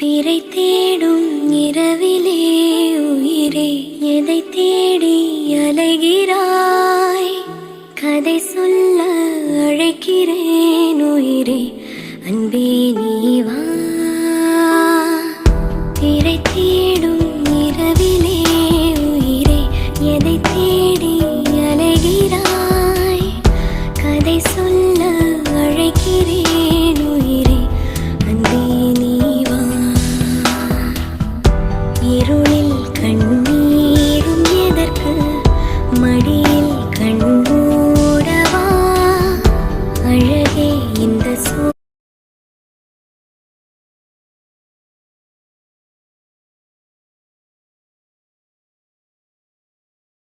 பிறை தேடும் இரவிலே உயிரே எதை தேடி அலைகிறாய்? கதை சொல்ல அழைக்கிறேன் உயிரே, அன்பே